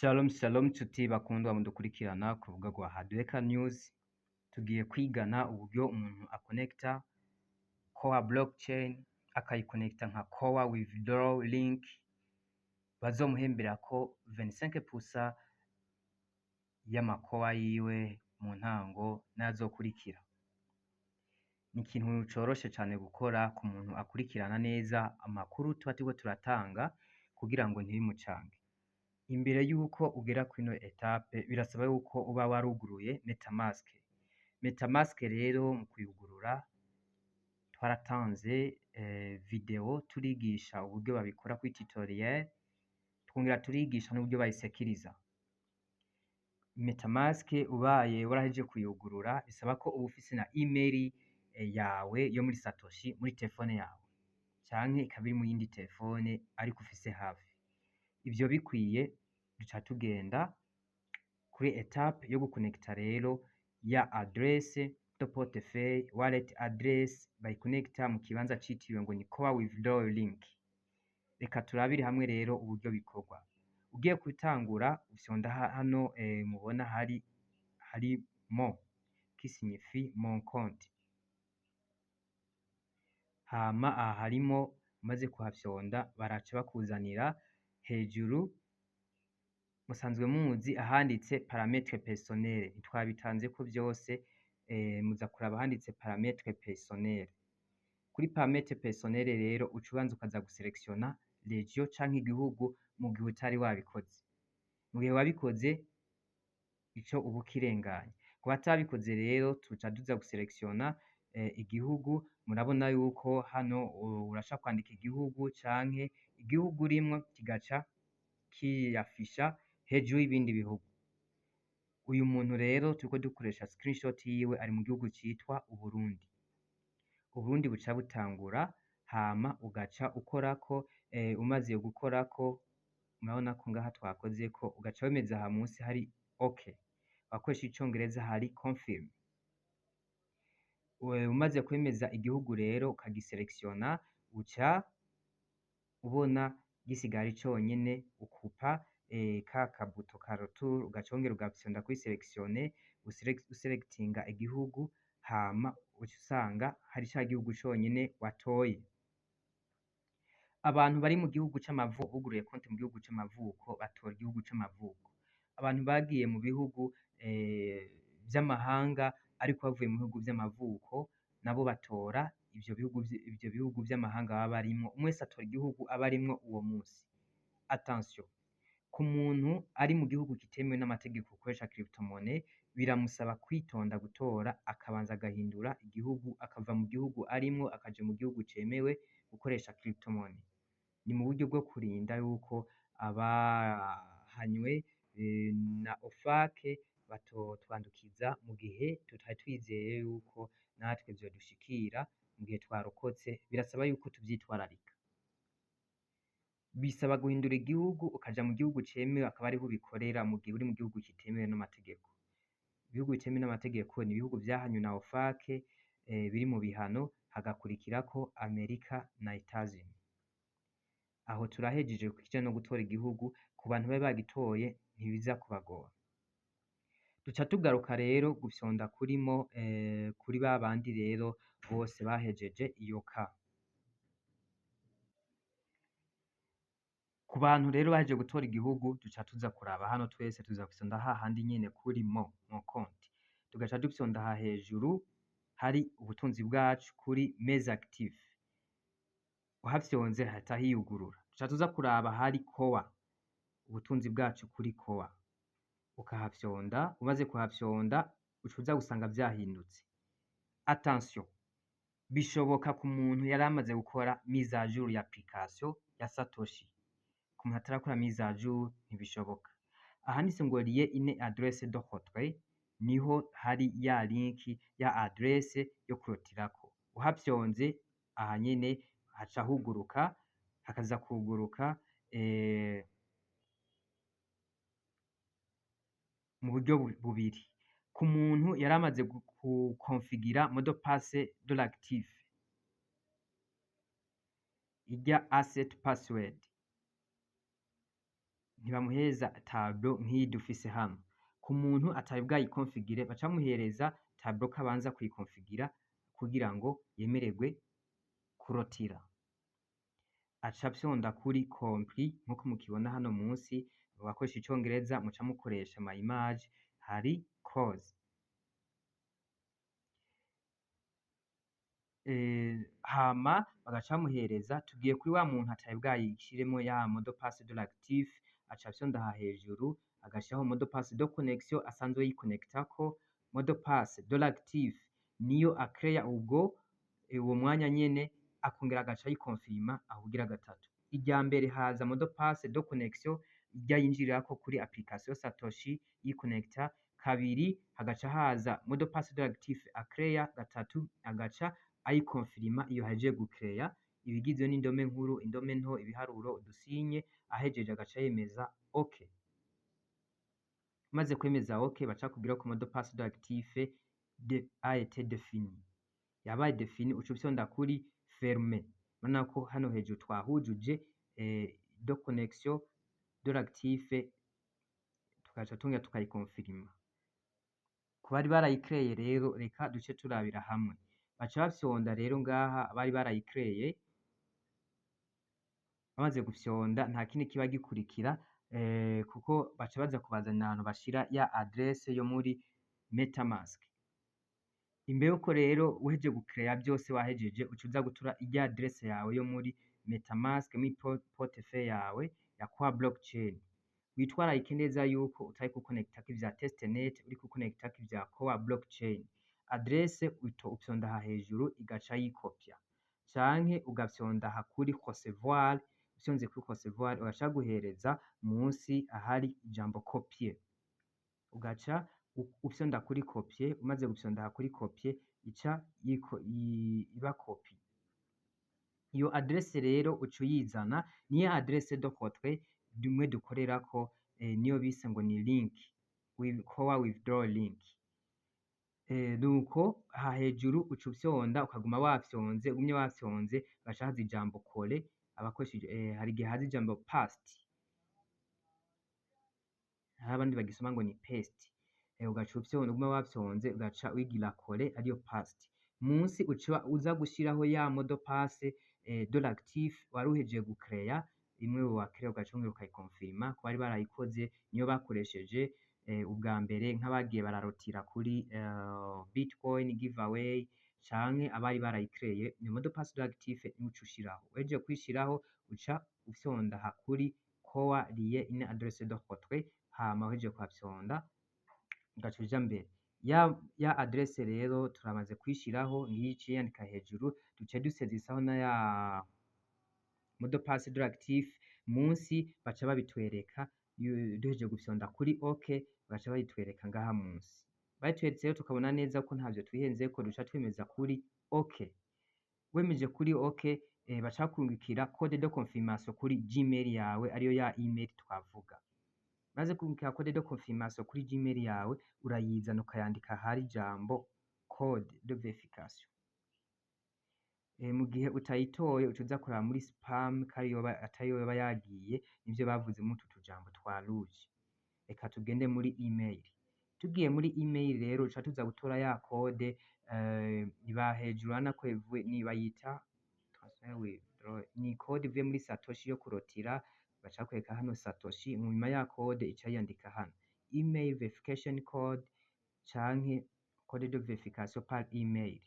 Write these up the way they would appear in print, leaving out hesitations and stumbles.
Shalom shalom nshuti bakundwa mudukurikirana ku rubuga rwa Hadueka News, tugiye kwigana uburyo umuntu akonekta Core Blockchain akayikonekta nka Core Withdraw Link bazomuhemberako 25% y'amakowa yiwe mu ntango n'ayazokurikira. Ni ikintu coroshe cane gukora ku muntu akurikirana neza amakuru tuba turiko turatanga kugira ngo ntibimucange. Imbere yuko ugera kwino etape birasaba yuko uba waruguruye MetaMask. MetaMask rero mu kuyugurura twaratanze video turigisha uburyo babikora kuri tutoriel, twongera turigisha n'uburyo bayisekiriza. MetaMask ubaye warahejeje kuyugurura bisaba ko uba ufise na email yawe yo muri Satoshi muri telefone yawe, canke ikaba iri mu yindi telefone ariko ufise hafi. Ivyo bikwiye duca tugenda kuri etape yo gukonekta rero ya adresse de portefeuille wallet address bayikonekta mu kibanza citiriwe ngo ni Core Withdraw Link. Reka turabire hamwe rero uburyo bikorwa. Ugiye kubitangura ufyonda hano mubona hari mon qui signifie mon compte. Hama aha harimo umaze kuhafyonda baraca bakuzanira hejuru musanzwe muzi ahanditse paramètres personnels, ntitwabitanzeko vyose muza kuraba ahanditse paramètres personnels. Kuri paramètres personnels rero uca ubanza ukaza guselectiona region canke igihugu mu gihe utari wabikoze. Mu gihe wabikoze ico uba ukirenganye. Ku batabikoze rero tuca tuza guselectiona igihugu, murabona yuko hano urashaka kwandika igihugu canke igihugu urimwo kigaca kiyafisha hejuru y'ibindi bihugu. Uyu muntu rero turiko dukoresha screenshot yiwe ari mu gihugu citwa Uburundi. Uburundi buca butangura hama ugaca ukorako, umaze gukorako murabona ko ngaha twakozeko ugaca wemeza aha musi hari OK. Wakoresha icongereza hari confirm. Umaze kwemeza igihugu rero ukagiselectiona uca ubona gisigaye ari conyene ukupa ka kabuto ka retour ugaca wongera ugafyonda kuri selectionner uselectinga igihugu hama uca usanga hari ca gihugu conyene watoye. Abantu bari mu gihugu c'amavuko buguruye konti mu gihugu c'amavuko batora igihugu c'amavuko. Abantu bagiye mu bihugu vy'amahanga ariko bavuye mu bihugu vy'amavuko nabo batora ivyo bihugu vy'amahanga baba barimwo, umwe wese atora igihugu aba arimwo uwo musi. Attention, ku muntu ari mu gihugu kitemewe n'amategeko gukoresha crypto-monnaie biramusaba kwitonda gutora akabanza agahindura igihugu akava mu gihugu arimwo akaja mu gihugu cemewe gukoresha crypto-monnaie. Ni mu buryo bwo kurinda yuko abahanywe na OFAC batotwandukiza mu gihe tutari twizeye yuko natwe vyodushikira mu gihe twarokotse, birasaba yuko tuvyitwararika. Bisaba guhindura igihugu ukaja mu gihugu cemewe akaba ariho ubikorera mu gihe uri mu gihugu kitemewe n'amategeko. Ibihugu bitemewe n'amategeko ni ibihugu vyahanywe na OFAC biri mu bihano, hagakurikirako Amerika na Etats-Unis. Aho turahejeje ku kijanye no gutora igihugu, ku bantu bari bagitoye ntibiza kubagora. Duca tugaruka rero gufyonda kuri babandi rero bose bahejeje iyo ka. Ku bantu rero bahejeje gutora igihugu duca tuza kuraba hano twese tuza gufyonda hahandi nyene kuri mon compte. Tugaca dufyonda aha hejuru hari ubutunzi bwacu kuri mes actifs. Uhafyonze hahita hiyugurura. Duca tuza kuraba hari Core, ubutunzi bwacu kuri Core. Ukahafyonda, umaze kuhafyonda uca uza gusanga vyahindutse. Attention, bishoboka ku muntu yari amaze gukora mise à jour ya application ya Satoshi. Ku muntu atarakora mise à jour ntibishoboka. Ahanditse ngo lier une adresse de retrait niho hari ya link ya adresse yo kurotirako. Uhafyonze aha nyene haca huguruka, hakaza kuguruka mu buryo bubiri. Ku muntu yari amaze gukonfigira mot de passe de l'actif, irya asset password ntibamuhereza tableau nk'iyi dufise hano. Ku muntu atari bwayikonfigire baca bamuhereza tableau ko abanza kuyikonfigira kugira ngo yemererwe kurotira. Aca afyonda kuri compris nk'uko mukibona hano munsi, abakoresha icongereza muca mukoresha my image, hari close. Hama bagaca bamuhereza, tugiye kuri wa muntu atari bwayishiremo ya mot de passe de l'actif, aca afyonda aha hejuru agashiraho mot de passe de connexion asanzwe yikonectako. Mot de passe de l'actif niyo akreya ubwo uwo mwanya nyene, akongera agaca ayikonfirima aho ugira gatatu. Irya mbere haza mot de passe de connexion irya yinjirirako kuri application Satoshi yikonecta, kabiri hagaca haza mot de passe de l'actif akreya, gatatu agaca ayikonfirima iyo ahejeje gukreya, ibigizwe n'indome nkuru, indome nto, ibiharuro, udusinye, ahejeje agaca yemeza OK. Maze kwemeza OK baca bakubwira ko mot de passe de l'actif a été défini, yabaye défini, uca ufyonda kuri fermer. Urabona ko hano hejuru twahujuje de connexion de l'actif, tugaca tongera tukayikonfirima. Ku bari barayikreye rero reka duce turabira hamwe. Baca bafyonda rero ngaha abari barayikreye, bamaze gufyonda nta kindi kiba gikurikira, kuko baca baza kubazanira ahantu bashira ya adresse yo muri MetaMask. Imbere yuko rero uhejeje gukreya byose wahejeje, uca uza gutura irya adresse yawe yo muri MetaMask muri portefeuille yawe ya kwa blockchain. Witwararike neza yuko utari kuconnectako ivya testnet, uri kuconnectako ivya core blockchain. Adresse ufyonda aha hejuru igaca yikopya, canke ugafyonda aha kuri recevoir. Ufyonze kuri recevoir ugaca baguhereza munsi ahari ijambo copier, ugaca ufyonda kuri copier. Umaze gufyonda aha kuri copier ica iba copie. Iyo adresse rero uca uyizana, niyo adresse de votre dumwe dukorerako, niyo bise ngo ni link, core withdraw link. Nuko aha hejuru uca ufyonda ukaguma wafyonze, ugumye wafyonze ugaca haza ijambo coller, abakoresheje hari igihe haza ijambo paste, hari abandi bagisoma ngo ni paste. Ugaca ufyonda, uguma wafyonze ugaca wigira coller ariyo paste. Munsi uca uza gushiraho ya mot de passe de l'actif wari uhejeje gukreya, imwe wakreya ugaca wongera ukayikonfirima. Ku bari barayikoze niyo bakoresheje ubwa mbere nk'abagiye bararotira kuri Bitcoin giveaway, canke abari barayikreye, ni mot de passe de l'actif niyo uca ushiraho. Uhejeje kuyishiraho uca ufyonda aha kuri core lié une adresse de votre, hama uhejeje kuhafyonda ugaca uja mbere. Ya adresse rero turamaze kuyishiraho, ngiyi iciye yandika hejuru, duciye dusezisaho na ya mot de passe de l'actif. Munsi baca babitwereka, duhejeje gufyonda kuri OK baca bayitwereka ngaha munsi. Bayitweretse rero tukabona neza ko ntavyo twihenzeko, duca twemeza kuri OK. Wemeje kuri OK, baca bakurungikira code de confirmation kuri Gmail yawe, ariyo ya email twavuga. Maze kurungikira code de confirmation kuri Gmail yawe, urayizana ukayandika ahari ijambo code de verification. Mu gihe utayitoye uca uza kuraba muri spam ko atariyo yoba yagiye, nivyo bavuze muri utu tujambo twa rouge. Reka tugende muri email. Tugiye muri email rero uca tuza gutora ya code, iba hejuru urabona ko ni bayita transfer withdraw, ni code ivuye muri Satoshi yo kurotira, baca bakwereka hano Satoshi, mu nyuma ya code ica yandika hano email verification code canke code de verification par email.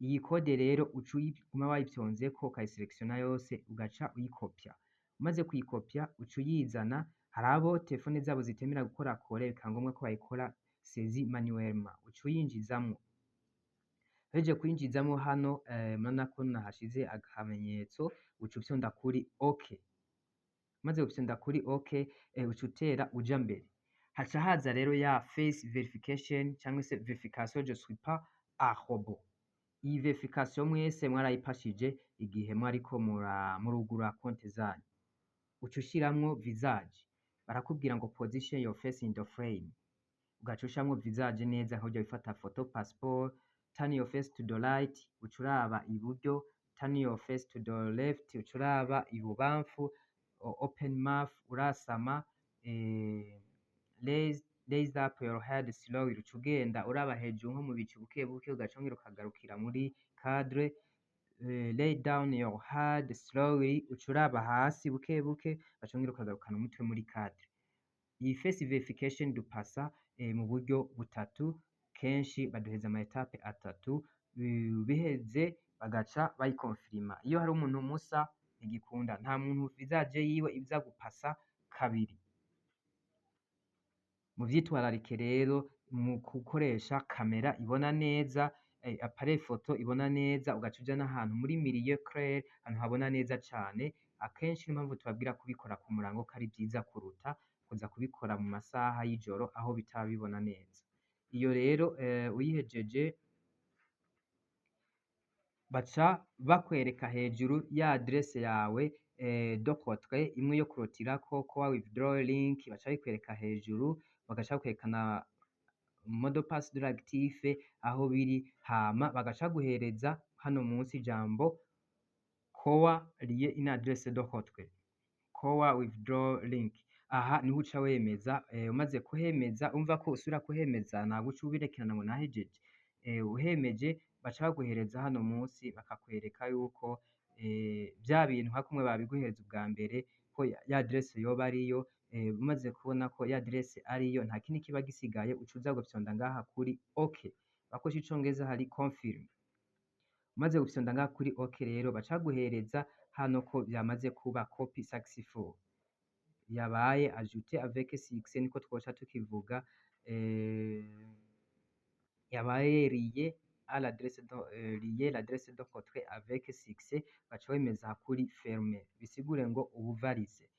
Iyi code rero uca uguma wayifyonzeko ukayiselektiona yose ugaca uyikopya. Umaze kuyikopya uca uyizana, hari abo telefone zabo zitemera gukora kore, bikaba ngombwa ko bayikora saisie manuellement, uca uyinjizamwo. Uhejeje kuyinjizamwo hano, murabona ko nahashize akamenyetso, uca ufyonda kuri OK. Umaze gufyonda kuri OK, uca utera uja mbere. Haca haza rero ya face verification cyangwa se verification je suis pas un robot. Iyi verification mwese mwarayipashije igihe mwariko murugura konti zanyu. Uca ushiramwo visage, barakubwira ngo position your face in the frame, ugaca ushiramwo visage neza nkaho ujya wifata photo passport. Turn your face to the right, uca uraba iburyo. Turn your face to the left, uca uraba ibubamfu. open mouth urasama, raise up your head slowly uca ugenda uraba hejuru nko mu bicu buke buke ugaca wongera ukagarukira muri cadre, lay down your head slowly uca uraba hasi buke buke ugaca wongera ukagarukana umutwe muri cadre. Iyi face verification dupasa mu buryo butatu, kenshi baduheza ama etape atatu, biheze bagaca bayikonfirima. Iyo hari umuntu musa ntigikunda, nta muntu visage yiwe iza gupasa kabiri. Muvyitwararike rero mu gukoresha kamera ibona neza, appareil photo ibona neza, ugaca uja n'ahantu muri milieu clair, ahantu habona neza cane. Akenshi niyo mpamvu tubabwira kubikora ku murango ko ari vyiza kuruta kuza kubikora mu masaha y'ijoro aho bitaba bibona neza. Iyo rero uyihejeje baca bakwereka hejuru ya adresse yawe do contre imwe yo kurotirako kowa withdraw link, baca bayikwereka hejuru, bagaca bakwerekana mot de passe de l'actif aho biri, hama bagaca baguhereza hano munsi ijambo kowa lié une adresse do contre, kowa withdraw link. Aha niho uca wemeza, umaze kuhemeza umva ko usubira kuhemeza ntabwo uca ubirekerana ngo nahejeje. Uhemeje baca baguhereza hano munsi bakakwereka yuko vya bintu nka kumwe babiguhereza ubwa mbere ko ya adresse yoba ariyo. Umaze kubona ko ya adresse ariyo nta kindi kiba gisigaye, uca uza gufyonda ngaha kuri OK, bakoresha icongereza hari confirm. Umaze gufyonda ngaha kuri OK rero baca baguhereza hano ko vyamaze kuba copy successful, yabaye ajouté avec succès niko twoca tukivuga, yabaye lié à l'adresse lié l'adresse de contre avec succès, baca wemeza kuri fermer, bisigure ngo ubu valise.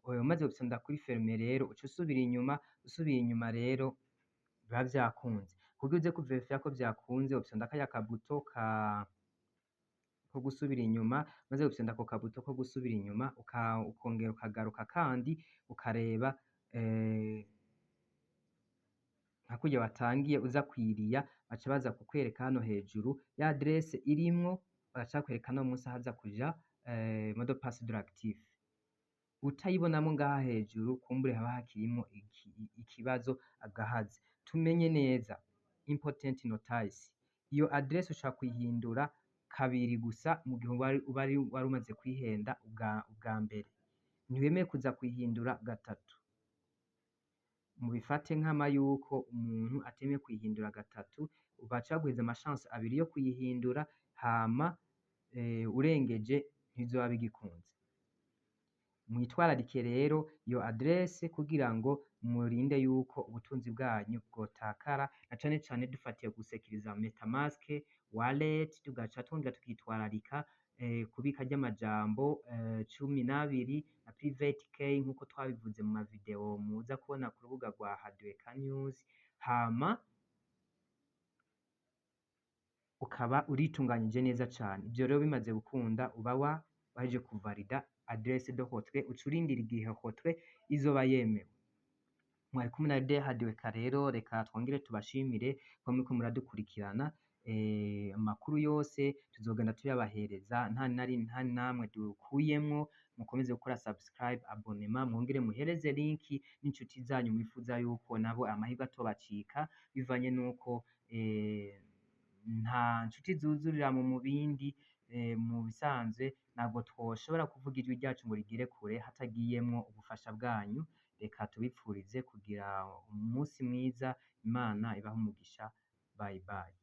Umaze gufyonda kuri fermer rero uca usubira inyuma, usubiye inyuma rero biba vyakunze. Kugira uze kuverifiya ko vyakunze ufyonda karya kabuto ko gusubira inyuma, umaze gufyonda ako kabuto ko gusubira inyuma ukongera ukagaruka kandi ukareba nka kurya watangiye uza kwiriya, baca baza kukwereka hano hejuru ya adresse irimwo, bagaca bakwereka no munsi haza kuja mot de passe de l'actif. Utayibonamo ngaha hejuru kumbure haba hakirimwo ikibazo agahazi. Tumenye neza important notice, iyo adresse ushaka kuyihindura kabiri gusa mu gihe wari umaze kwihenda ubwa mbere, ntiwemeye kuza kuyihindura gatatu. Mubifate nkama yuko umuntu atemeye kuyihindura gatatu, baca baguhereza amachance abiri yo kuyihindura, hama urengeje ntibizoba bigikunze. Mwitwararike rero iyo adresse kugira ngo murinde yuko ubutunzi bwanyu bwotakara, na cane cane dufatiye gusekiriza metamask, wallet, tugaca twongera tukitwararika kubika ry'amajambo 12 na private key nkuko twabivuze mu mavideo muza kubona ku rubuga rwa Hadweka News, hama ukaba uritunganyije neza cane. Ivyo rero bimaze gukunda uba wahejeje kuvalida adresse de contre, uca urindira igihe contre izoba yemewe. Mwari kumwe na De Hadweka rero, reka twongere tubashimire ko muriko muradukurikirana. Amakuru yose tuzogenda tuyabahereza nta namwe dukuyemwo. Mukomeze gukora subscribe, abonnement, mwongere muhereze linki n'inshuti zanyu mwifuza yuko nabo amahirwe atobacika, bivanye nuko nta nshuti zuzurira mu bindi. Mu bisanzwe ntabwo twoshobora kuvuga ijwi ryacu ngo rigere kure hatagiyemwo ubufasha bwanyu. Reka tubipfurize kugira umunsi mwiza, Imana ibahe umugisha. Bye bye.